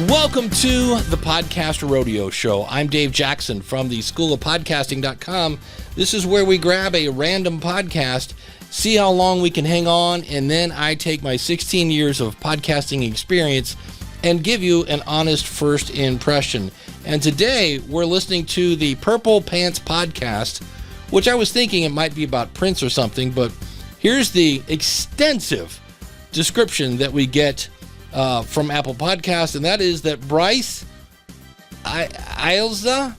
Welcome to the Podcaster Rodeo Show. I'm Dave Jackson from the schoolofpodcasting.com. This is where we grab a random podcast, see how long we can hang on, and then I take my 16 years of podcasting experience and give you an honest first impression. And today we're listening to the Purple Pants podcast, which I was thinking it might be about Prince or something, but here's the extensive description that we get from Apple Podcasts, and that is that Bryce Ailza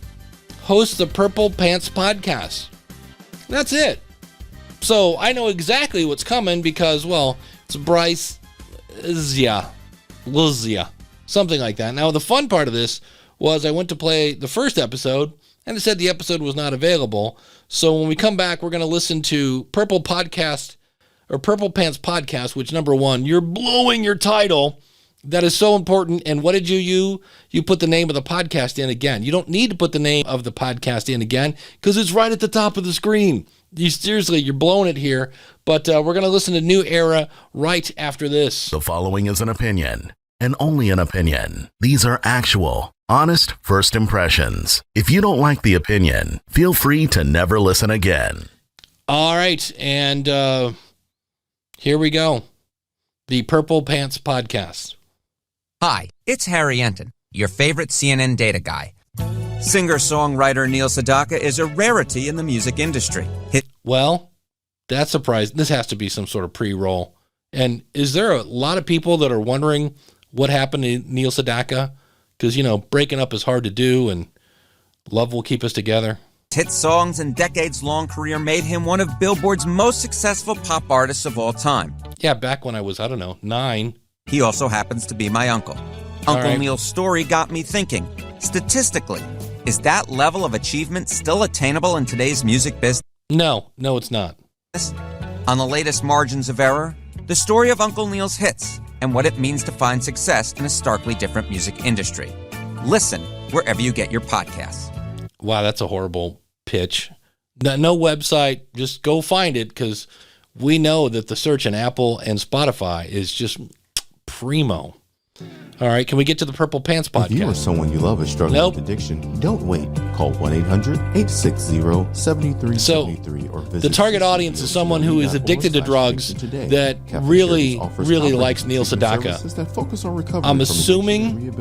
hosts the Purple Pants podcast. That's it. So I know exactly what's coming because, well, it's Bryce Lizia, something like that. Now, the fun part of this was I went to play the first episode, and it said the episode was not available. So when we come back, we're going to listen to Purple Pants podcast, which, number one, you're blowing your title. That is so important. And what did you put the name of the podcast in again. You don't need to put the name of the podcast in again because it's right at the top of the screen. You're blowing it here. But we're going to listen to New Era right after this. The following is an opinion, and only an opinion. These are actual, honest first impressions. If you don't like the opinion, feel free to never listen again. All right. And here we go. The Purple Pants podcast. Hi, it's Harry Enton, your favorite CNN data guy. Singer-songwriter Neil Sadaka is a rarity in the music industry. Well, that's surprising. This has to be some sort of pre-roll. And is there a lot of people that are wondering what happened to Neil Sadaka? Because, breaking up is hard to do, and love will keep us together. Hit songs and decades-long career made him one of Billboard's most successful pop artists of all time. Yeah, back when I was, 9. He also happens to be my uncle. Uncle right. Neil's story got me thinking, statistically, is that level of achievement still attainable in today's music business? No, it's not. On the latest Margins of Error, the story of Uncle Neil's hits and what it means to find success in a starkly different music industry. Listen wherever you get your podcasts. Wow, that's a horrible pitch. No website, just go find it because we know that the search in Apple and Spotify is just primo. All right, can we get to the Purple Pants podcast? If you or someone you love is struggling with addiction, don't wait. Call 1-800-860-7373 or visit the target audience is someone who is addicted to drugs that really likes Neil Sadaka. I'm assuming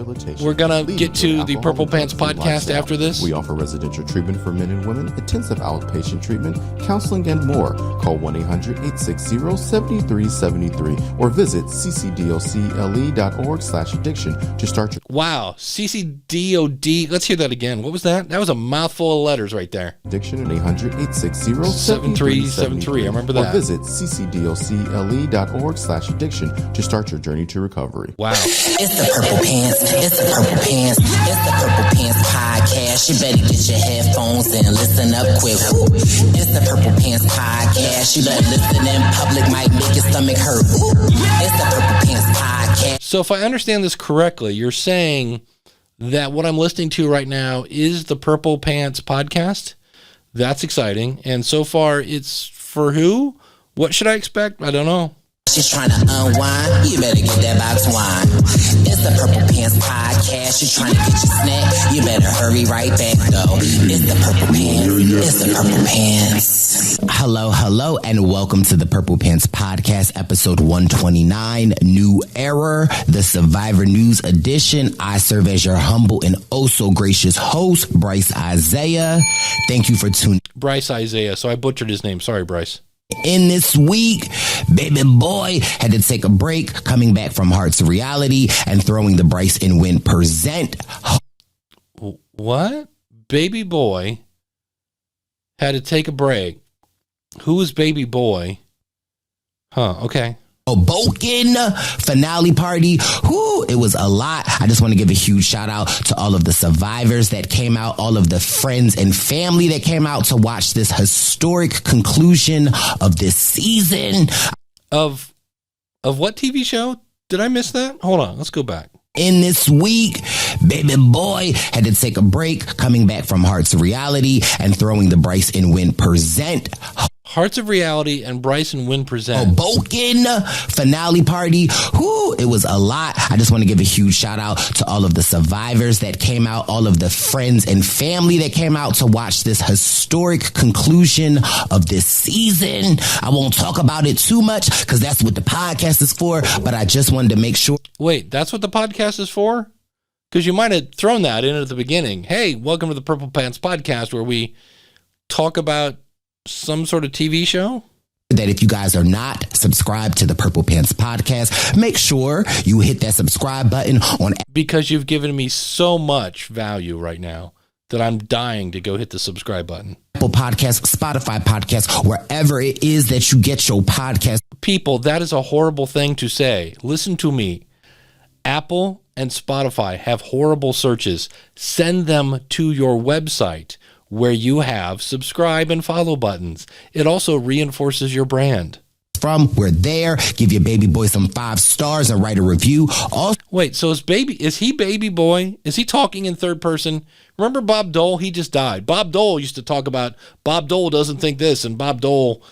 we're going to get to the Purple Pants podcast after this. We offer residential treatment for men and women, intensive outpatient treatment, counseling, and more. Call 1-800-860-7373 or visit ccdocle.org/addiction to start your... Wow, CCDOD. Let's hear that again. What was that? That was a mouthful of letters right there. Addiction at 800-860-7373. I remember that. Or visit ccdocle.org/addiction to start your journey to recovery. Wow. It's the Purple Pants. It's the Purple Pants. It's the Purple Pants podcast. You better get your headphones and listen up quick. It's the Purple Pants podcast. You better listen in public, might make your stomach hurt. It's the Purple Pants podcast. So if I understand this correctly, you're saying that what I'm listening to right now is the Purple Pants podcast? That's exciting. And so far, it's for who? What should I expect? I don't know. She's trying to unwind. You better get that box wine. It's the Purple Pants podcast. You're trying to get your snack. You better hurry right back, though. It's the Purple Pants. It's the Purple Pants. Hello, and welcome to the Purple Pants podcast, episode 129, New Era, the Survivor News edition. I serve as your humble and oh so gracious host, Bryce Isaiah. Thank you for tuning. Bryce Isaiah. So I butchered his name. Sorry, Bryce. In this week, baby boy had to take a break, coming back from Heart's Reality and throwing the Bryce and Win present. What? Baby boy had to take a break. Who is baby boy? Okay. Hoboken finale party. Whoo, it was a lot. I just want to give a huge shout out to all of the survivors that came out, all of the friends and family that came out to watch this historic conclusion of this season. Of what TV show? Did I miss that? Hold on, let's go back. In this week, baby boy had to take a break, coming back from Heart's Reality and throwing the Bryce and Win present. Hearts of Reality and Bryson Wynn present. Hoboken finale party. Whoo, it was a lot. I just want to give a huge shout out to all of the survivors that came out, all of the friends and family that came out to watch this historic conclusion of this season. I won't talk about it too much because that's what the podcast is for, but I just wanted to make sure. Wait, that's what the podcast is for? Because you might have thrown that in at the beginning. Hey, welcome to the Purple Pants Podcast, where we talk about some sort of TV show? That if you guys are not subscribed to the Purple Pants Podcast, make sure you hit that subscribe button on. Because you've given me so much value right now that I'm dying to go hit the subscribe button. Apple Podcasts, Spotify Podcasts, wherever it is that you get your podcast. People, that is a horrible thing to say. Listen to me. Apple and Spotify have horrible searches. Send them to your website, where you have subscribe and follow buttons. It also reinforces your brand. We're there. Give your baby boy some 5 stars and write a review. Wait, so is he baby boy? Is he talking in third person? Remember Bob Dole? He just died. Bob Dole used to talk about Bob Dole doesn't think this, and Bob Dole,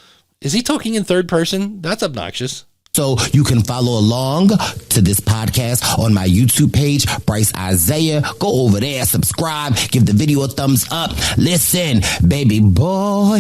is he talking in third person? That's obnoxious. So you can follow along to this podcast on my YouTube page, Bryce Isaiah. Go over there, subscribe, give the video a thumbs up. Listen, baby boy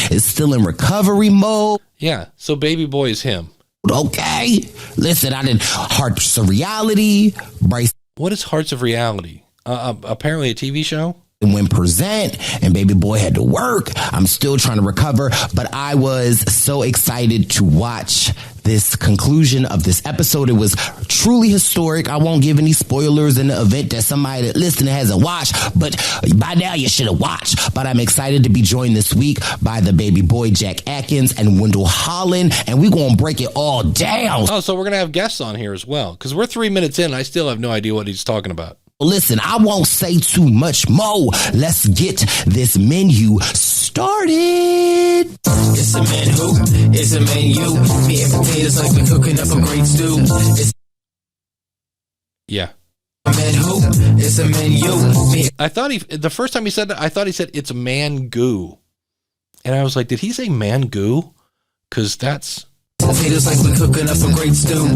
is still in recovery mode. Yeah, so baby boy is him. Okay. Listen, I did Hearts of Reality. Bryce. What is Hearts of Reality? Apparently a TV show? When present and baby boy had to work. I'm still trying to recover, but I was so excited to watch this conclusion of this episode. It was truly historic. I won't give any spoilers in the event that somebody that listening hasn't watched, but by now you should have watched. But I'm excited to be joined this week by the baby boy Jack Atkins and Wendell Holland, and we're going to break it all down. Oh, so we're going to have guests on here as well, because we're 3 minutes in and I still have no idea what he's talking about. Listen, I won't say too much more. Let's get this menu started. It's a menu. It's a menu. Meat and potatoes like we're cooking up a great stew. Yeah. Menu. It's a menu. I thought the first time he said that, I thought he said it's man goo. And I was like, did he say man goo? Because that's... Potatoes like we're cooking up a great stew.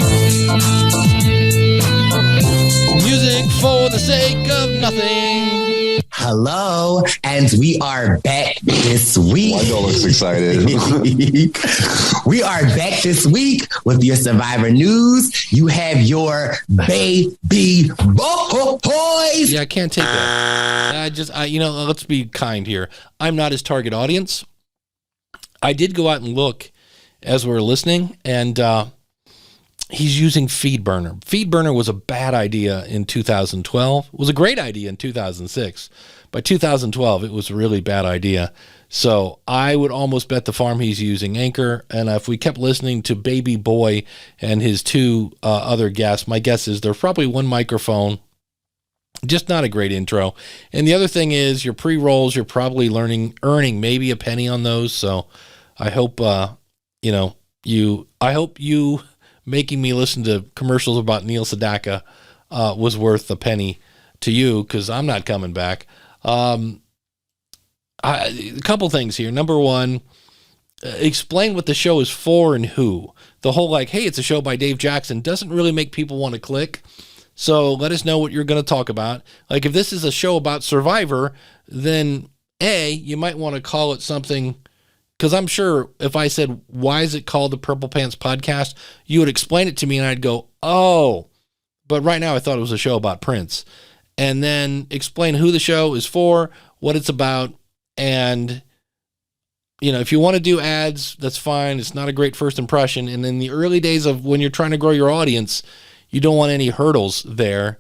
Music for the sake of nothing. Hello, and we are back this week. Wendell looks excited. We are back this week with your Survivor news. You have your baby boys. Yeah, I can't take that. Let's be kind here. I'm not his target audience. I did go out and look as we were listening, and he's using FeedBurner. FeedBurner was a bad idea in 2012. It was a great idea in 2006. By 2012, it was a really bad idea. So I would almost bet the farm he's using Anchor. And if we kept listening to Baby Boy and his 2 other guests, my guess is there's probably one microphone. Just not a great intro. And the other thing is your pre-rolls, you're probably earning maybe a penny on those. So I hope, I hope you making me listen to commercials about Neil Sadaka was worth a penny to you, because I'm not coming back. A couple things here. Number one, explain what the show is for and who. The whole hey, it's a show by Dave Jackson doesn't really make people want to click. So let us know what you're going to talk about. If this is a show about Survivor, then you might want to call it something. Because I'm sure if I said, why is it called the Purple Pants Podcast, you would explain it to me and I'd go, oh. But right now I thought it was a show about Prince. And then explain who the show is for, what it's about. And, if you want to do ads, that's fine. It's not a great first impression. And in the early days of when you're trying to grow your audience, you don't want any hurdles there.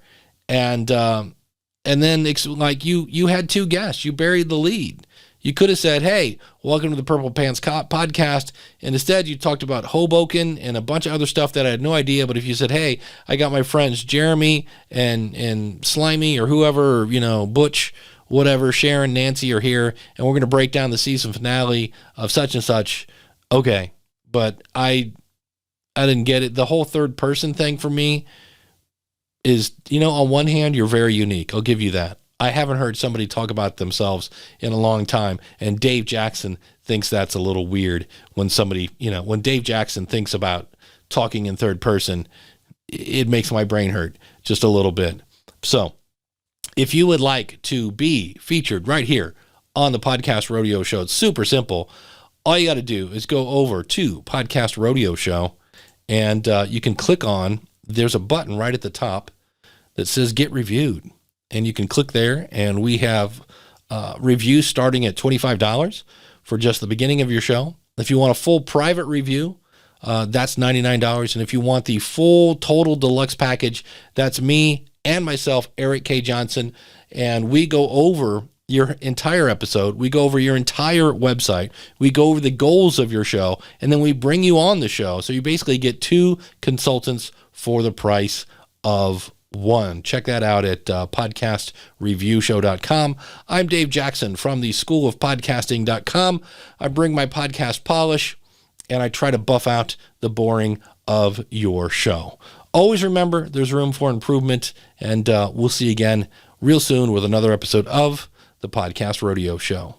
And then you had 2 guests. You buried the lead. You could have said, hey, welcome to the Purple Pants Podcast. And instead, you talked about Hoboken and a bunch of other stuff that I had no idea. But if you said, hey, I got my friends Jeremy and Slimy or whoever, Butch, whatever, Sharon, Nancy are here, and we're going to break down the season finale of such and such. Okay. But I didn't get it. The whole third person thing for me is, on one hand, you're very unique. I'll give you that. I haven't heard somebody talk about themselves in a long time. And Dave Jackson, thinks that's a little weird when somebody, when Dave Jackson thinks about talking in third person, it makes my brain hurt just a little bit. So if you would like to be featured right here on the Podcast Rodeo Show, it's super simple. All you got to do is go over to Podcast Rodeo Show, and you can click on, there's a button right at the top that says Get Reviewed. And you can click there, and we have reviews starting at $25 for just the beginning of your show. If you want a full private review, that's $99. And if you want the full total deluxe package, that's me and myself, Eric K. Johnson, and we go over your entire episode. We go over your entire website. We go over the goals of your show, and then we bring you on the show. So you basically get 2 consultants for the price of 1. Check that out at podcastreviewshow.com. I'm Dave Jackson from the School of Podcasting.com. I bring my podcast polish, and I try to buff out the boring of your show. Always remember, there's room for improvement, and we'll see you again real soon with another episode of the Podcast Rodeo Show.